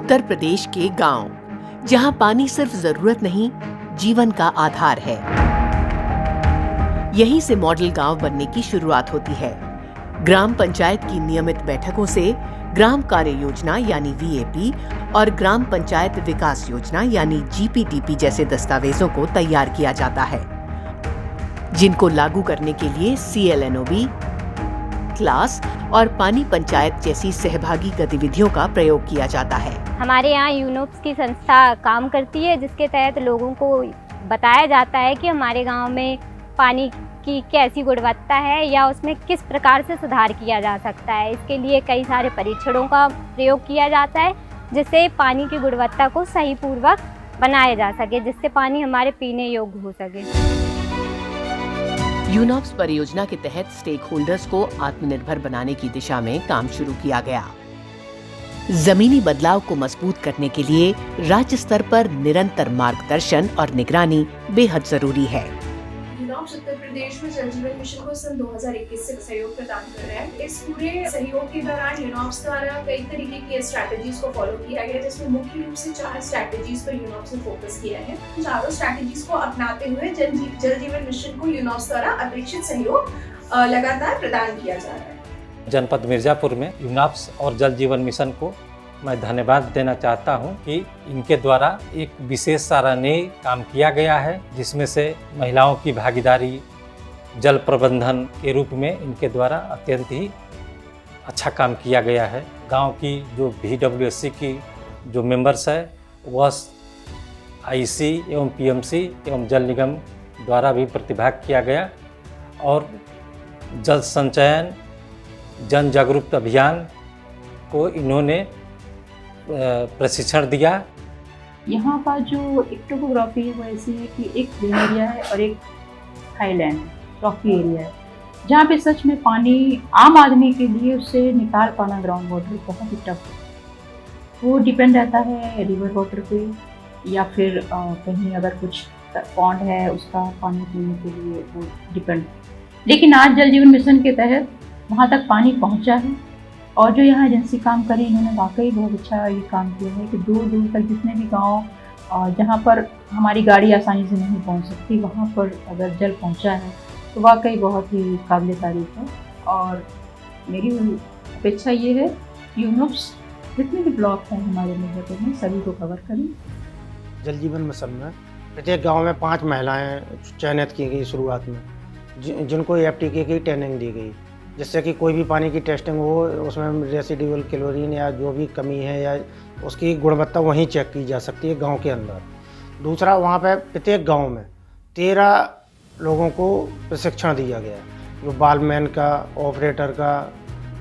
उत्तर प्रदेश के गांव, जहां पानी सिर्फ जरूरत नहीं, जीवन का आधार है। यहीं से मॉडल गांव बनने की शुरुआत होती है। ग्राम पंचायत की नियमित बैठकों से ग्राम कार्य योजना यानी वीएपी और ग्राम पंचायत विकास योजना यानी जीपीडीपी जैसे दस्तावेजों को तैयार किया जाता है, जिनको लागू करने के लिए सीएलएनओबी, क्लास और पानी पंचायत जैसी सहभागी गतिविधियों का प्रयोग किया जाता है। हमारे यहाँ यूनोप्स की संस्था काम करती है, जिसके तहत लोगों को बताया जाता है कि हमारे गांव में पानी की कैसी गुणवत्ता है या उसमें किस प्रकार से सुधार किया जा सकता है। इसके लिए कई सारे परीक्षणों का प्रयोग किया जाता है, जिससे पानी की गुणवत्ता को सही पूर्वक बनाया जा सके, जिससे पानी हमारे पीने योग्य हो सके। यूनोप्स परियोजना के तहत स्टेक होल्डर्स को आत्मनिर्भर बनाने की दिशा में काम शुरू किया गया। जमीनी बदलाव को मजबूत करने के लिए राज्य स्तर पर निरंतर मार्गदर्शन और निगरानी बेहद जरूरी है। यूनोप्स उत्तर प्रदेश में जल जीवन मिशन को सन 2021 से सहयोग प्रदान कर रहे हैं। इस पूरे सहयोग के दौरान यूनोप्स द्वारा कई तरीके की स्ट्रैटेजीज को फॉलो किया गया, जिसमें मुख्य रूप से 4 स्ट्रैटेजीज पर यूनोप्स ने फोकस किया है। चारों स्ट्रैटेजीज को अपनाते हुए जल जीवन मिशन को यूनोप्स द्वारा अपेक्षित सहयोग लगातार प्रदान किया जा रहा है। जनपद मिर्जापुर में यूनोप्स और जल जीवन मिशन को मैं धन्यवाद देना चाहता हूं कि इनके द्वारा एक विशेष सराहनीय काम किया गया है, जिसमें से महिलाओं की भागीदारी जल प्रबंधन के रूप में इनके द्वारा अत्यंत ही अच्छा काम किया गया है। गांव की जो VWSC की जो मेंबर्स है वह IC एवं PMC एवं जल निगम द्वारा भी प्रतिभाग किया गया और जल संचयन जन जागरूकता अभियान को इन्होंने प्रशिक्षण दिया। यहाँ का जो एक टोपोग्राफी है वो ऐसी है कि एक प्लेन एरिया है और एक हाईलैंड रॉकी एरिया है, जहाँ पे सच में पानी आम आदमी के लिए उससे निकाल पाना ग्राउंड वाटर बहुत ही टफ है। वो डिपेंड रहता है रिवर वाटर पे या फिर कहीं अगर कुछ पॉन्ड है उसका पानी पीने के लिए वो डिपेंड। लेकिन आज जल जीवन मिशन के तहत वहाँ तक पानी पहुँचा है और जो यहाँ एजेंसी काम करे इन्होंने वाकई बहुत अच्छा ये काम किया है कि दूर दूर तक जितने भी गांव जहाँ पर हमारी गाड़ी आसानी से नहीं पहुँच सकती वहाँ पर अगर जल पहुँचा है तो वाकई बहुत ही काबिल तारीफ है। और मेरी अपेक्षा ये है कि यूनोप्स जितने भी ब्लॉक हैं हमारे मिर्जापुर में सभी को कवर करें। जल जीवन मिशन में प्रत्येक गाँव में 5 महिलाएँ चयनित की गई शुरुआत में, जिनको FTK की ट्रेनिंग दी गई, जिससे कि कोई भी पानी की टेस्टिंग हो उसमें रेसिडुअल क्लोरीन या जो भी कमी है या उसकी गुणवत्ता वहीं चेक की जा सकती है गांव के अंदर। दूसरा, वहां पे प्रत्येक गांव में 13 लोगों को प्रशिक्षण दिया गया, जो बालमैन का, ऑपरेटर का,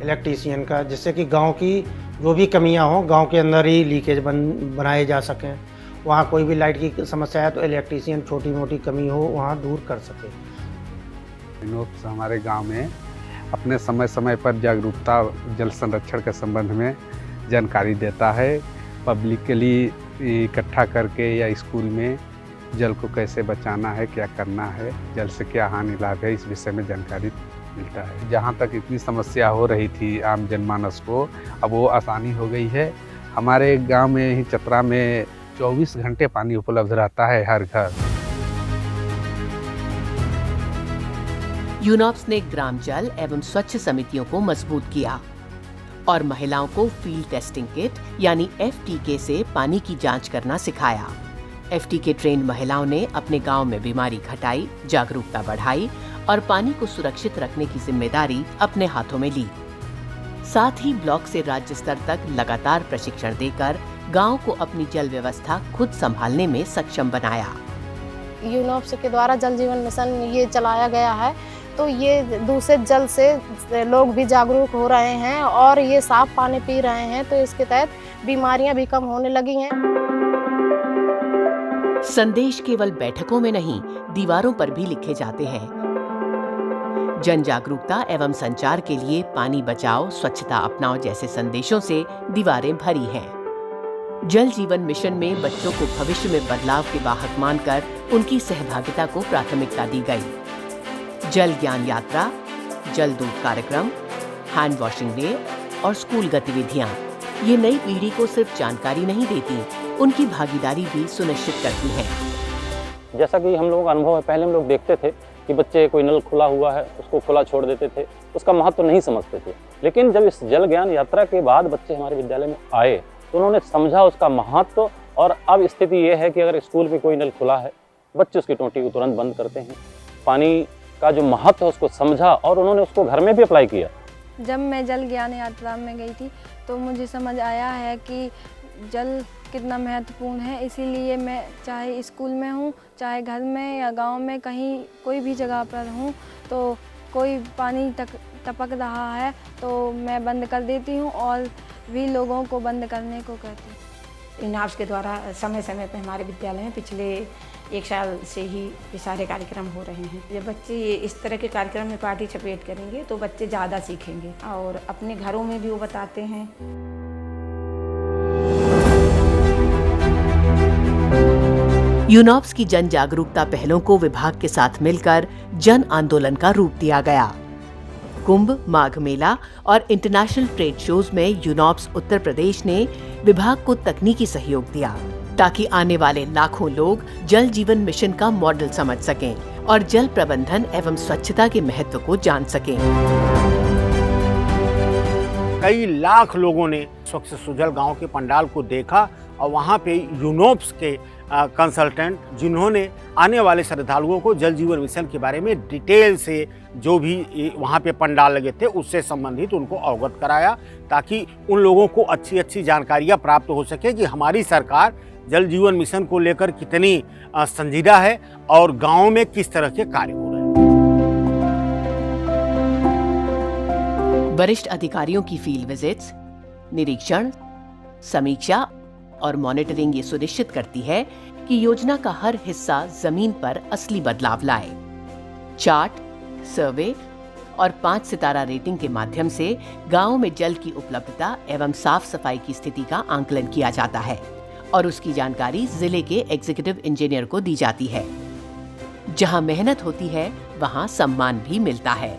इलेक्ट्रीशियन का, जिससे कि गांव की जो भी कमियां हों गांव के अंदर ही लीकेज बनाए जा सकें। वहाँ कोई भी लाइट की समस्या है तो इलेक्ट्रीशियन छोटी मोटी कमी हो वहाँ दूर कर सके। यूनोप्स हमारे गाँव में अपने समय समय पर जागरूकता जल संरक्षण के संबंध में जानकारी देता है। पब्लिकली इकट्ठा करके या स्कूल में जल को कैसे बचाना है, क्या करना है, जल से क्या हानि लाभ है, इस विषय में जानकारी मिलता है। जहाँ तक इतनी समस्या हो रही थी आम जनमानस को, अब वो आसानी हो गई है। हमारे गांव में ही चतरा में 24 घंटे पानी उपलब्ध रहता है हर घर। यूनोप्स ने ग्राम जल एवं स्वच्छ समितियों को मजबूत किया और महिलाओं को फील्ड टेस्टिंग किट यानी FTK से पानी की जांच करना सिखाया। FTK ट्रेन्ड महिलाओं ने अपने गांव में बीमारी घटाई, जागरूकता बढ़ाई और पानी को सुरक्षित रखने की जिम्मेदारी अपने हाथों में ली। साथ ही ब्लॉक से राज्य स्तर तक लगातार प्रशिक्षण देकर गांव को अपनी जल व्यवस्था खुद संभालने में सक्षम बनाया। यूनोप्स के द्वारा जल जीवन मिशन ये चलाया गया है, तो ये दूषित जल से लोग भी जागरूक हो रहे हैं और ये साफ पानी पी रहे हैं, तो इसके तहत बीमारियां भी कम होने लगी हैं। संदेश केवल बैठकों में नहीं, दीवारों पर भी लिखे जाते हैं। जन जागरूकता एवं संचार के लिए पानी बचाओ, स्वच्छता अपनाओ जैसे संदेशों से दीवारें भरी हैं। जल जीवन मिशन में बच्चों को भविष्य में बदलाव के वाहक मानकर उनकी सहभागिता को प्राथमिकता दी गई। जल ज्ञान यात्रा, जल दूत कार्यक्रम, हैंड वॉशिंग डे और स्कूल गतिविधियां ये नई पीढ़ी को सिर्फ जानकारी नहीं देती, उनकी भागीदारी भी सुनिश्चित करती हैं। जैसा कि हम लोगों का अनुभव है, पहले हम लोग देखते थे कि बच्चे कोई नल खुला हुआ है उसको खुला छोड़ देते थे, उसका महत्व नहीं समझते थे। लेकिन जब इस जल ज्ञान यात्रा के बाद बच्चे हमारे विद्यालय में आए तो उन्होंने समझा उसका महत्व, और अब स्थिति ये है कि अगर स्कूल में कोई नल खुला है, बच्चे उसकी टोंटी को तुरंत बंद करते हैं। पानी का जो महत्व है उसको समझा और उन्होंने उसको घर में भी अप्लाई किया। जब मैं जल ज्ञान यात्रा में गई थी तो मुझे समझ आया है कि जल कितना महत्वपूर्ण है। इसीलिए मैं चाहे स्कूल में हूँ, चाहे घर में या गांव में, कहीं कोई भी जगह पर हूँ तो कोई पानी टपक रहा है तो मैं बंद कर देती हूँ और भी लोगों को बंद करने को कहती हूँ। यूनॉप्स के द्वारा समय समय पर हमारे विद्यालय में पिछले 1 साल से ही ये सारे कार्यक्रम हो रहे हैं। जब बच्चे इस तरह के कार्यक्रम में पार्टिसिपेट करेंगे तो बच्चे ज़्यादा सीखेंगे और अपने घरों में भी वो बताते हैं। यूनॉप्स की जन जागरूकता पहलों को विभाग के साथ मिलकर जन आंदोलन का रूप दिया गया। कुंभ, माघ मेला और इंटरनेशनल ट्रेड शोज में यूनॉप्स उत्तर प्रदेश ने विभाग को तकनीकी सहयोग दिया ताकि आने वाले लाखों लोग जल जीवन मिशन का मॉडल समझ सकें और जल प्रबंधन एवं स्वच्छता के महत्व को जान सकें। कई लाख लोगों ने स्वच्छ सुजल गांव के पंडाल को देखा और वहां पे यूनॉप्स के कंसल्टेंट, जिन्होंने आने वाले श्रद्धालुओं को जल जीवन मिशन के बारे में डिटेल से जो भी वहाँ पे पंडाल लगे थे उससे संबंधित उनको अवगत कराया, ताकि उन लोगों को अच्छी अच्छी जानकारियाँ प्राप्त हो सके कि हमारी सरकार जल जीवन मिशन को लेकर कितनी संजीदा है और गाँव में किस तरह के कार्य हो रहे हैं। वरिष्ठ अधिकारियों की फील्ड विजिट्स, निरीक्षण, समीक्षा और मॉनिटरिंग ये सुनिश्चित करती है कि योजना का हर हिस्सा जमीन पर असली बदलाव लाए। चार्ट, सर्वे और 5 सितारा रेटिंग के माध्यम से गांव में जल की उपलब्धता एवं साफ सफाई की स्थिति का आंकलन किया जाता है और उसकी जानकारी जिले के एग्जीक्यूटिव इंजीनियर को दी जाती है। जहां मेहनत होती है वहां सम्मान भी मिलता है।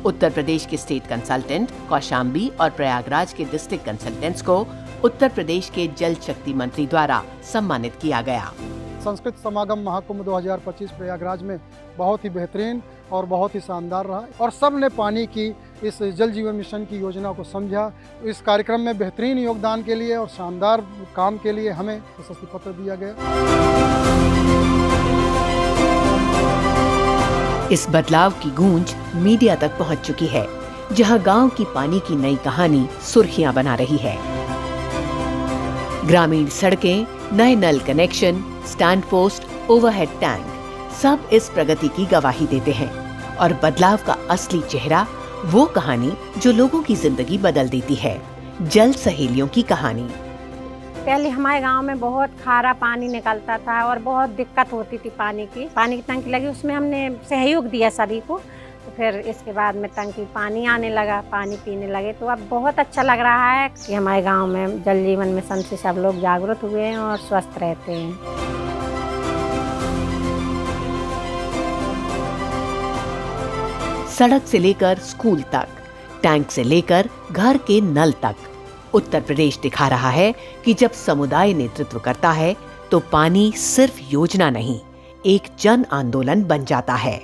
उत्तर प्रदेश के स्टेट कंसल्टेंट कौशाम्बी और प्रयागराज के डिस्ट्रिक्ट कंसल्टेंट्स को उत्तर प्रदेश के जल शक्ति मंत्री द्वारा सम्मानित किया गया। संस्कृत समागम महाकुंभ 2025 प्रयागराज में बहुत ही बेहतरीन और बहुत ही शानदार रहा और सब ने पानी की इस जल जीवन मिशन की योजना को समझा। इस कार्यक्रम में बेहतरीन योगदान के लिए और शानदार काम के लिए हमें प्रशस्ति पत्र दिया गया। इस बदलाव की गूंज मीडिया तक पहुंच चुकी है, जहां गांव की पानी की नई कहानी सुर्खियां बना रही है। ग्रामीण सड़कें, नए नल connection, stand post, overhead tank सब इस प्रगति की गवाही देते हैं और बदलाव का असली चेहरा वो कहानी जो लोगों की जिंदगी बदल देती है। जल सहेलियों की कहानी। पहले हमारे गांव में बहुत खारा पानी निकलता था और बहुत दिक्कत होती थी पानी की टंकी लगी, उसमें हमने सहयोग दिया सभी को। तो फिर इसके बाद में टंकी पानी आने लगा, पानी पीने लगे, तो अब बहुत अच्छा लग रहा है कि हमारे गांव में जल जीवन मिशन से सब लोग जागरूक हुए हैं और स्वस्थ रहते हैं। सड़क से लेकर स्कूल तक, टैंक से लेकर घर के नल तक, उत्तर प्रदेश दिखा रहा है कि जब समुदाय नेतृत्व करता है तो पानी सिर्फ योजना नहीं, एक जन आंदोलन बन जाता है।